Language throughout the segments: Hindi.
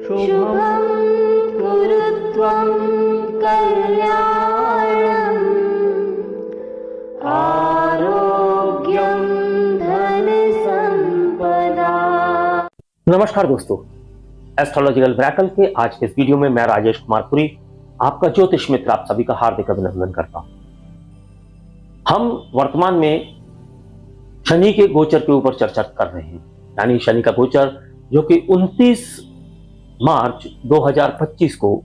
शुभं कुरुत्वं कल्याणम् आरोग्यं धनसंपदा। नमस्कार दोस्तों, एस्ट्रोलॉजिकल मिरेकल के आज के इस वीडियो में मैं राजेश कुमार पुरी, आपका ज्योतिष मित्र, आप सभी का हार्दिक अभिनंदन करता हूं। हम वर्तमान में शनि के गोचर के ऊपर चर्चा कर रहे हैं, यानी शनि का गोचर जो कि 29 मार्च 2025 को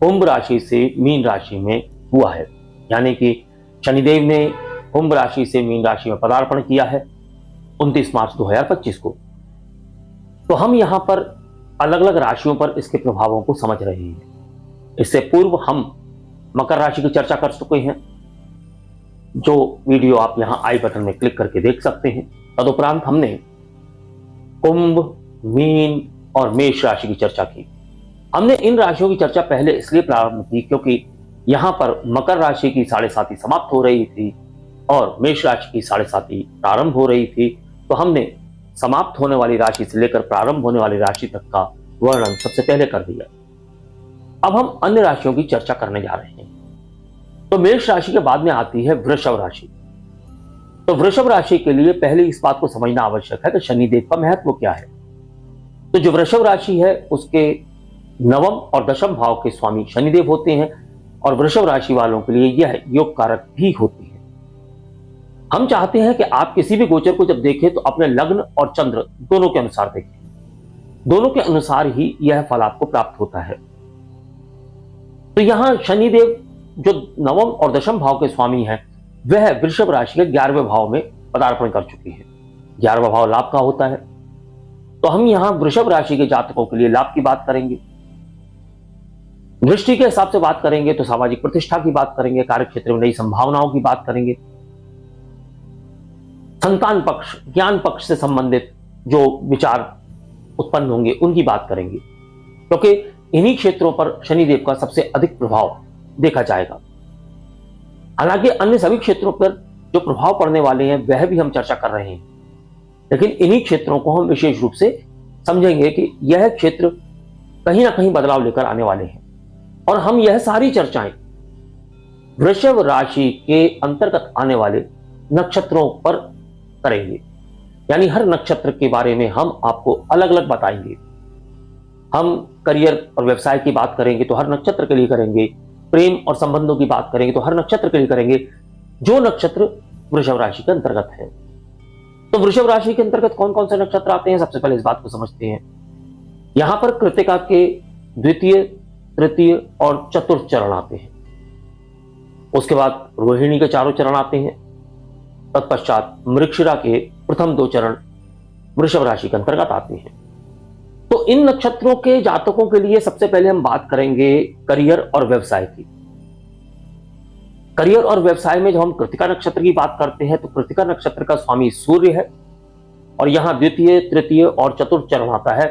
कुंभ राशि से मीन राशि में हुआ है। यानी कि शनिदेव ने कुंभ राशि से मीन राशि में पदार्पण किया है 29 मार्च 2025 को। तो हम यहां पर अलग अलग राशियों पर इसके प्रभावों को समझ रहे हैं। इससे पूर्व हम मकर राशि की चर्चा कर चुके हैं, जो वीडियो आप यहां आई बटन में क्लिक करके देख सकते हैं। तदुपरांत हमने कुंभ, मीन और मेष राशि की चर्चा की। हमने इन राशियों की चर्चा पहले इसलिए प्रारंभ की क्योंकि यहां पर मकर राशि की 7.5 समाप्त हो रही थी और मेष राशि की 7.5 प्रारंभ हो रही थी। तो हमने समाप्त होने वाली राशि से लेकर प्रारंभ होने वाली राशि तक का वर्णन सबसे पहले कर दिया। अब हम अन्य राशियों की चर्चा करने जा रहे हैं। तो मेष राशि के बाद में आती है वृषभ राशि। तो वृषभ राशि के लिए पहले इस बात को समझना आवश्यक है कि शनिदेव का महत्व क्या है। तो जो वृषभ राशि है उसके नवम और दशम भाव के स्वामी शनिदेव होते हैं और वृषभ राशि वालों के लिए यह योग कारक भी होती है। हम चाहते हैं कि आप किसी भी गोचर को जब देखें तो अपने लग्न और चंद्र दोनों के अनुसार देखें। दोनों के अनुसार ही यह फल आपको प्राप्त होता है। तो यहां शनिदेव जो नवम और दशम भाव के स्वामी हैं, वह वृषभ राशि के 11वें भाव में पदार्पण कर चुकी है। 11वां भाव लाभ का होता है। तो हम यहां वृषभ राशि के जातकों के लिए लाभ की बात करेंगे। दृष्टि के हिसाब से बात करेंगे तो सामाजिक प्रतिष्ठा की बात करेंगे, कार्य क्षेत्र में नई संभावनाओं की बात करेंगे, संतान पक्ष, ज्ञान पक्ष से संबंधित जो विचार उत्पन्न होंगे उनकी बात करेंगे, क्योंकि इन्हीं क्षेत्रों पर शनिदेव का सबसे अधिक प्रभाव देखा जाएगा। हालांकि अन्य सभी क्षेत्रों पर जो प्रभाव पड़ने वाले हैं वह भी हम चर्चा कर रहे हैं, लेकिन इन्हीं क्षेत्रों को हम विशेष रूप से समझेंगे कि यह क्षेत्र कहीं ना कहीं बदलाव लेकर आने वाले हैं। और हम यह सारी चर्चाएं वृषभ राशि के अंतर्गत आने वाले नक्षत्रों पर करेंगे, यानी हर नक्षत्र के बारे में हम आपको अलग अलग बताएंगे। हम करियर और व्यवसाय की बात करेंगे तो हर नक्षत्र के लिए करेंगे, प्रेम और संबंधों की बात करेंगे तो हर नक्षत्र के लिए करेंगे, जो नक्षत्र वृषभ राशि के अंतर्गत है। तो वृषभ राशि के अंतर्गत कौन कौन से नक्षत्र आते हैं, सबसे पहले इस बात को समझते हैं। यहां पर कृत्तिका के द्वितीय, तृतीय और चतुर्थ चरण आते हैं। उसके बाद रोहिणी के चारों चरण आते हैं। तत्पश्चात मृगशिरा के प्रथम 2 चरण वृषभ राशि के अंतर्गत आते हैं। तो इन नक्षत्रों के जातकों के लिए सबसे पहले हम बात करेंगे करियर और व्यवसाय की। करियर और व्यवसाय में जब हम कृत्तिका नक्षत्र की बात करते हैं तो कृत्तिका नक्षत्र का स्वामी सूर्य है और यहां द्वितीय, तृतीय और चतुर्थ चरण आता है।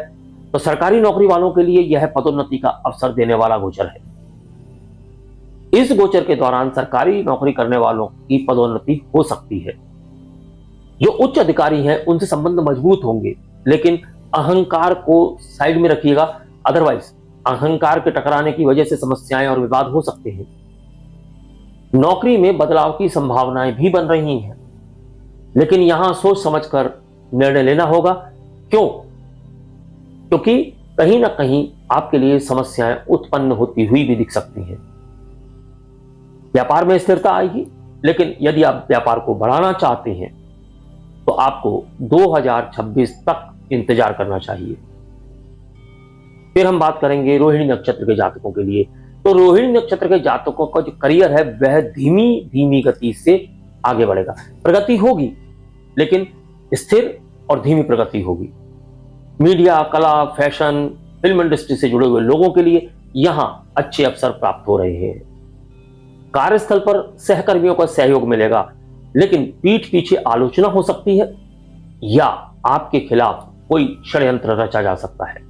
तो सरकारी नौकरी वालों के लिए यह पदोन्नति का अवसर देने वाला गोचर है। इस गोचर के दौरान सरकारी नौकरी करने वालों की पदोन्नति हो सकती है। जो उच्च अधिकारी हैं उनसे संबंध मजबूत होंगे, लेकिन अहंकार को साइड में रखिएगा, अदरवाइज अहंकार के टकराने की वजह से समस्याएं और विवाद हो सकते हैं। नौकरी में बदलाव की संभावनाएं भी बन रही हैं, लेकिन यहां सोच समझकर निर्णय लेना होगा। क्यों? क्योंकि कहीं ना कहीं आपके लिए समस्याएं उत्पन्न होती हुई भी दिख सकती हैं। व्यापार में स्थिरता आएगी, लेकिन यदि आप व्यापार को बढ़ाना चाहते हैं तो आपको 2026 तक इंतजार करना चाहिए। फिर हम बात करेंगे रोहिणी नक्षत्र के जातकों के लिए। तो रोहिणी नक्षत्र के जातकों का जो करियर है वह धीमी धीमी गति से आगे बढ़ेगा। प्रगति होगी, लेकिन स्थिर और धीमी प्रगति होगी। मीडिया, कला, फैशन, फिल्म इंडस्ट्री से जुड़े हुए लोगों के लिए यहां अच्छे अवसर प्राप्त हो रहे हैं। कार्यस्थल पर सहकर्मियों का सहयोग मिलेगा, लेकिन पीठ पीछे आलोचना हो सकती है या आपके खिलाफ कोई षड्यंत्र रचा जा सकता है।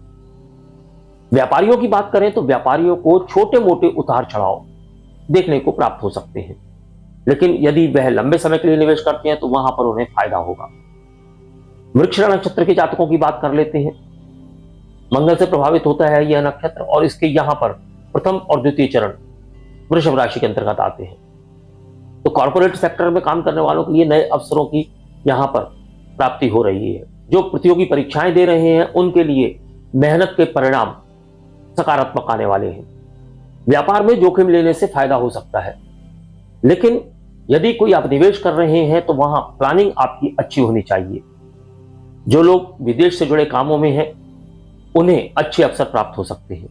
व्यापारियों की बात करें तो व्यापारियों को छोटे मोटे उतार चढ़ाव देखने को प्राप्त हो सकते हैं, लेकिन यदि वह लंबे समय के लिए निवेश करते हैं तो वहां पर उन्हें फायदा होगा। वृश्चिक नक्षत्र के जातकों की बात कर लेते हैं। मंगल से प्रभावित होता है यह नक्षत्र, और इसके यहां पर प्रथम और द्वितीय चरण वृषभ राशि के अंतर्गत आते हैं। तो कॉर्पोरेट सेक्टर में काम करने वालों के लिए नए अवसरों की यहां पर प्राप्ति हो रही है। जो प्रतियोगी परीक्षाएं दे रहे हैं उनके लिए मेहनत के परिणाम सकारात्मक आने वाले हैं। व्यापार में जोखिम लेने से फायदा हो सकता है, लेकिन यदि कोई आप निवेश कर रहे हैं तो वहां प्लानिंग आपकी अच्छी होनी चाहिए। जो लोग विदेश से जुड़े कामों में हैं उन्हें अच्छे अवसर प्राप्त हो सकते हैं।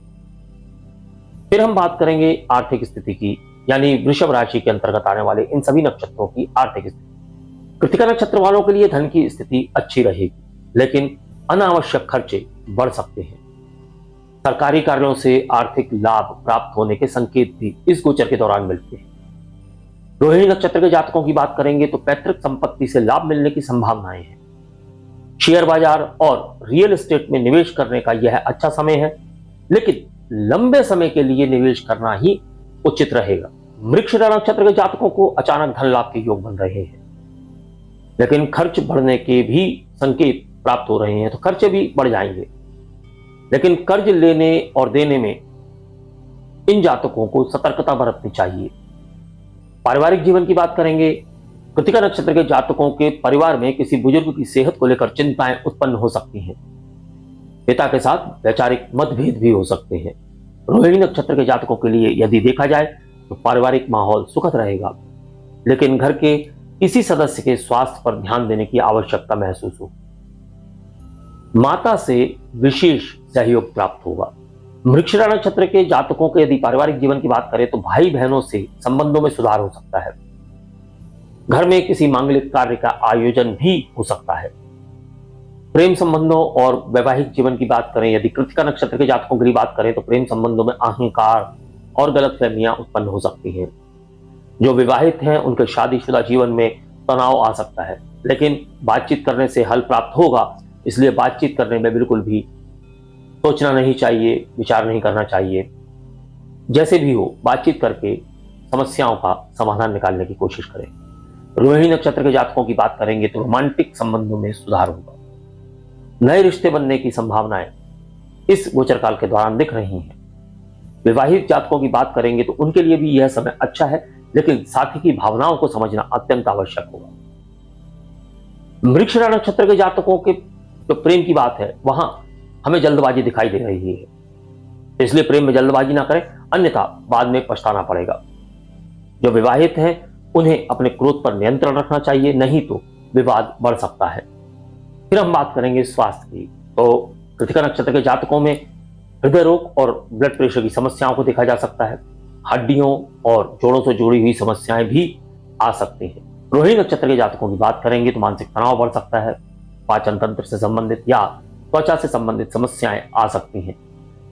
फिर हम बात करेंगे आर्थिक स्थिति की, यानी वृषभ राशि के अंतर्गत आने वाले इन सभी नक्षत्रों की आर्थिक स्थिति। कृतिका नक्षत्र वालों के लिए धन की स्थिति अच्छी रहेगी, लेकिन अनावश्यक खर्चे बढ़ सकते हैं। सरकारी कार्यों से आर्थिक लाभ प्राप्त होने के संकेत भी इस गोचर के दौरान मिलते हैं। रोहिणी नक्षत्र के जातकों की बात करेंगे तो पैतृक संपत्ति से लाभ मिलने की संभावनाएं हैं। शेयर बाजार और रियल एस्टेट में निवेश करने का यह अच्छा समय है, लेकिन लंबे समय के लिए निवेश करना ही उचित रहेगा। मृगशिरा नक्षत्र के जातकों को अचानक धन लाभ के योग बन रहे हैं, लेकिन खर्च बढ़ने के भी संकेत प्राप्त हो रहे हैं, तो खर्चे भी बढ़ जाएंगे। लेकिन कर्ज लेने और देने में इन जातकों को सतर्कता बरतनी चाहिए। पारिवारिक जीवन की बात करेंगे, कृतिका नक्षत्र के जातकों के परिवार में किसी बुजुर्ग की सेहत को लेकर चिंताएं उत्पन्न हो सकती हैं। पिता के साथ वैचारिक मतभेद भी हो सकते हैं। रोहिणी नक्षत्र के जातकों के लिए यदि देखा जाए तो पारिवारिक माहौल सुखद रहेगा, लेकिन घर के किसी सदस्य के स्वास्थ्य पर ध्यान देने की आवश्यकता महसूस हो। माता से विशेष सहयोग प्राप्त होगा। मृगशिरा नक्षत्र के जातकों के यदि पारिवारिक जीवन की बात करें तो भाई बहनों से संबंधों में सुधार हो सकता है। घर में किसी मांगलिक कार्य का आयोजन भी हो सकता है। प्रेम संबंधों और वैवाहिक जीवन की बात करें, यदि कृतिका नक्षत्र के जातकों की बात करें तो प्रेम संबंधों में अहंकार और गलतफहमियां उत्पन्न हो सकती हैं। जो विवाहित हैं उनके शादीशुदा जीवन में तनाव आ सकता है, लेकिन बातचीत करने से हल प्राप्त होगा, इसलिए बातचीत करने में बिल्कुल भी सोचना नहीं चाहिए, विचार नहीं करना चाहिए। जैसे भी हो, बातचीत करके समस्याओं का समाधान निकालने की कोशिश करें। रोहिणी नक्षत्र के जातकों की बात करेंगे तो रोमांटिक संबंधों में सुधार होगा। नए रिश्ते बनने की संभावनाएं इस गोचर काल के दौरान दिख रही हैं। विवाहित जातकों की बात करेंगे तो उनके लिए भी यह समय अच्छा है, लेकिन साथी की भावनाओं को समझना अत्यंत आवश्यक होगा। मृगशिरा नक्षत्र के जातकों के जो प्रेम की बात है वहां हमें जल्दबाजी दिखाई दे रही है, इसलिए प्रेम में जल्दबाजी ना करें, अन्यथा बाद में पछताना पड़ेगा। जो विवाहित हैं उन्हें अपने क्रोध पर नियंत्रण रखना चाहिए, नहीं तो विवाद बढ़ सकता है। फिर हम बात करेंगे स्वास्थ्य की। तो कृतिका नक्षत्र के जातकों में हृदय रोग और ब्लड प्रेशर की समस्याओं को देखा जा सकता है। हड्डियों और जोड़ों से जुड़ी हुई समस्याएं भी आ सकती हैं। रोहिणी नक्षत्र के जातकों की बात करेंगे तो मानसिक तनाव बढ़ सकता है। पाचन तंत्र से संबंधित या त्वचा से संबंधित समस्याएं आ सकती हैं।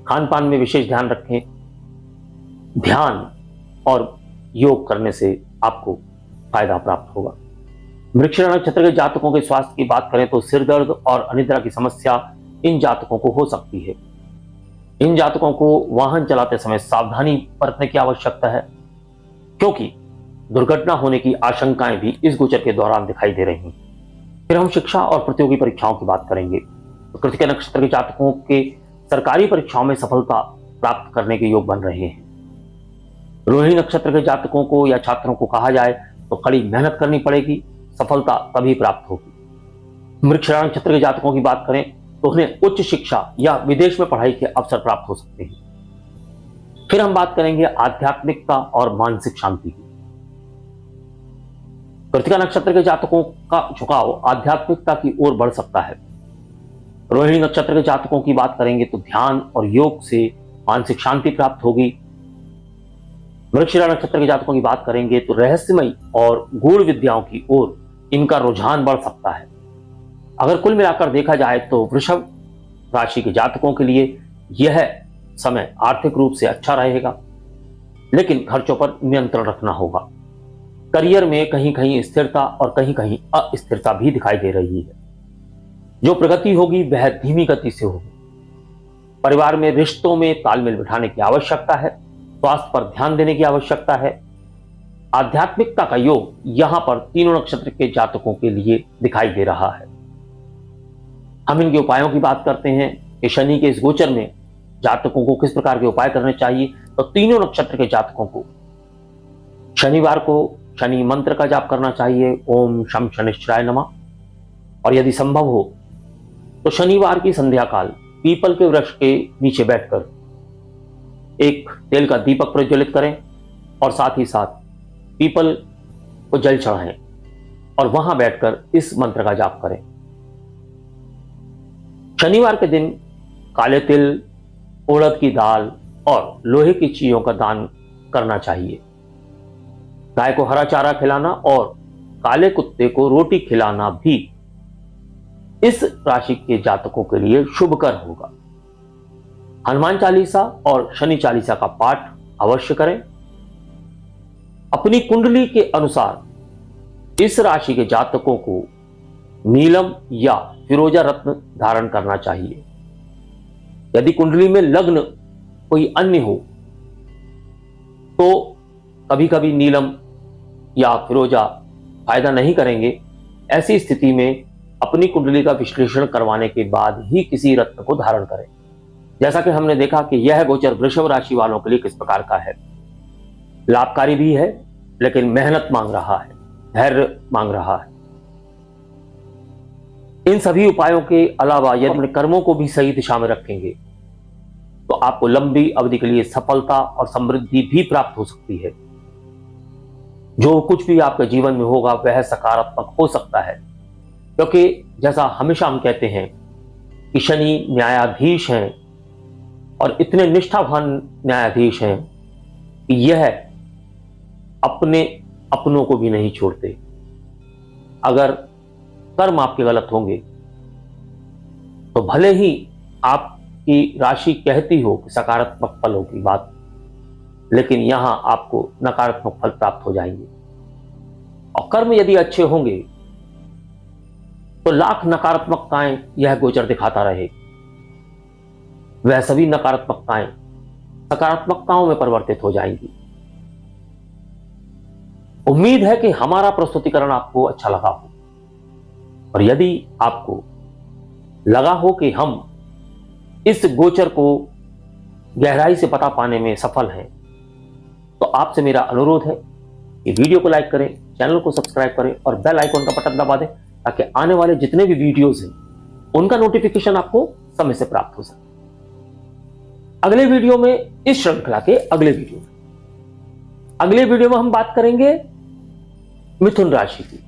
खान पान में विशेष ध्यान रखें। ध्यान और योग करने से आपको फायदा प्राप्त होगा। मृगशिरा नक्षत्र के जातकों के स्वास्थ्य की बात करें तो सिर दर्द और अनिद्रा की समस्या इन जातकों को हो सकती है। इन जातकों को वाहन चलाते समय सावधानी बरतने की आवश्यकता है, क्योंकि दुर्घटना होने की आशंकाएं भी इस गोचर के दौरान दिखाई दे रही हैं। फिर हम शिक्षा और प्रतियोगी परीक्षाओं की बात करेंगे। तो कृतिका नक्षत्र के जातकों के सरकारी परीक्षाओं में सफलता प्राप्त करने के योग बन रहे हैं। रोहिणी नक्षत्र के जातकों को या छात्रों को कहा जाए तो कड़ी मेहनत करनी पड़ेगी, सफलता तभी प्राप्त होगी। मृगशिरा नक्षत्र के जातकों की बात करें तो उन्हें उच्च शिक्षा या विदेश में पढ़ाई के अवसर प्राप्त हो सकते हैं। फिर हम बात करेंगे आध्यात्मिकता और मानसिक शांति की। कृतिका नक्षत्र के जातकों का झुकाव आध्यात्मिकता की ओर बढ़ सकता है। रोहिणी नक्षत्र के जातकों की बात करेंगे तो ध्यान और योग से मानसिक शांति प्राप्त होगी। मृगशिरा नक्षत्र के जातकों की बात करेंगे तो रहस्यमयी और गूढ़ विद्याओं की ओर इनका रुझान बढ़ सकता है। अगर कुल मिलाकर देखा जाए तो वृषभ राशि के जातकों के लिए यह समय आर्थिक रूप से अच्छा रहेगा, लेकिन खर्चों पर नियंत्रण रखना होगा। करियर में कहीं कहीं स्थिरता और कहीं कहीं अस्थिरता भी दिखाई दे रही है। जो प्रगति होगी वह धीमी गति से होगी। परिवार में रिश्तों में तालमेल बिठाने की आवश्यकता है। स्वास्थ्य पर ध्यान देने की आवश्यकता है। आध्यात्मिकता का योग यहां पर तीनों नक्षत्र के जातकों के लिए दिखाई दे रहा है। हम इनके उपायों की बात करते हैं कि शनि के इस गोचर में जातकों को किस प्रकार के उपाय करने चाहिए, तो तीनों नक्षत्र के जातकों को शनिवार को शनि मंत्र का जाप करना चाहिए, ओम शम शनिश्चराय नमः। और यदि संभव हो तो शनिवार की संध्या काल पीपल के वृक्ष के नीचे बैठकर एक तेल का दीपक प्रज्वलित करें और साथ ही साथ पीपल को जल चढ़ाएं और वहां बैठकर इस मंत्र का जाप करें। शनिवार के दिन काले तिल, उड़द की दाल और लोहे की चीजों का दान करना चाहिए। गाय को हरा चारा खिलाना और काले कुत्ते को रोटी खिलाना भी इस राशि के जातकों के लिए शुभकर होगा। हनुमान चालीसा और शनि चालीसा का पाठ अवश्य करें। अपनी कुंडली के अनुसार इस राशि के जातकों को नीलम या फिरोजा रत्न धारण करना चाहिए। यदि कुंडली में लग्न कोई अन्य हो तो कभी कभी नीलम या फिरोजा फायदा नहीं करेंगे। ऐसी स्थिति में अपनी कुंडली का विश्लेषण करवाने के बाद ही किसी रत्न को धारण करें। जैसा कि हमने देखा कि यह गोचर वृषभ राशि वालों के लिए किस प्रकार का है। लाभकारी भी है लेकिन मेहनत मांग रहा है, धैर्य मांग रहा है। इन सभी उपायों के अलावा यदि अपने कर्मों को भी सही दिशा में रखेंगे तो आपको लंबी अवधि के लिए सफलता और समृद्धि भी प्राप्त हो सकती है। जो कुछ भी आपके जीवन में होगा वह सकारात्मक हो सकता है, क्योंकि जैसा हमेशा हम कहते हैं कि शनि न्यायाधीश हैं और इतने निष्ठावान न्यायाधीश हैं कि यह अपने अपनों को भी नहीं छोड़ते। अगर कर्म आपके गलत होंगे तो भले ही आपकी राशि कहती हो कि सकारात्मक फलों की बात, लेकिन यहां आपको नकारात्मक फल प्राप्त हो जाएंगे। और कर्म यदि अच्छे होंगे तो लाख नकारात्मकताएं यह गोचर दिखाता रहे, वह सभी नकारात्मकताएं सकारात्मकताओं में परिवर्तित हो जाएंगी। उम्मीद है कि हमारा प्रस्तुतिकरण आपको अच्छा लगा हो, और यदि आपको लगा हो कि हम इस गोचर को गहराई से पता पाने में सफल हैं, तो आपसे मेरा अनुरोध है कि वीडियो को लाइक करें, चैनल को सब्सक्राइब करें और बेल आइकन का बटन दबा दें, ताकि आने वाले जितने भी वीडियोस हैं उनका नोटिफिकेशन आपको समय से प्राप्त हो सके। अगले वीडियो में इस श्रृंखला के अगले वीडियो में हम बात करेंगे मिथुन राशि की,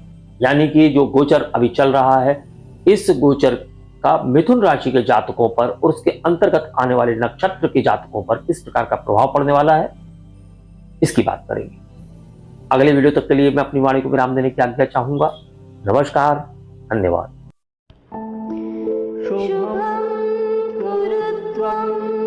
यानी कि जो गोचर अभी चल रहा है, इस गोचर का मिथुन राशि के जातकों पर और उसके अंतर्गत आने वाले नक्षत्र के जातकों पर किस प्रकार का प्रभाव पड़ने वाला है, इसकी बात करेंगे। अगले वीडियो तक के लिए मैं अपनी वाणी को विराम देने की आज्ञा चाहूंगा। नमस्कार, धन्यवाद। शुभं कुरु त्वं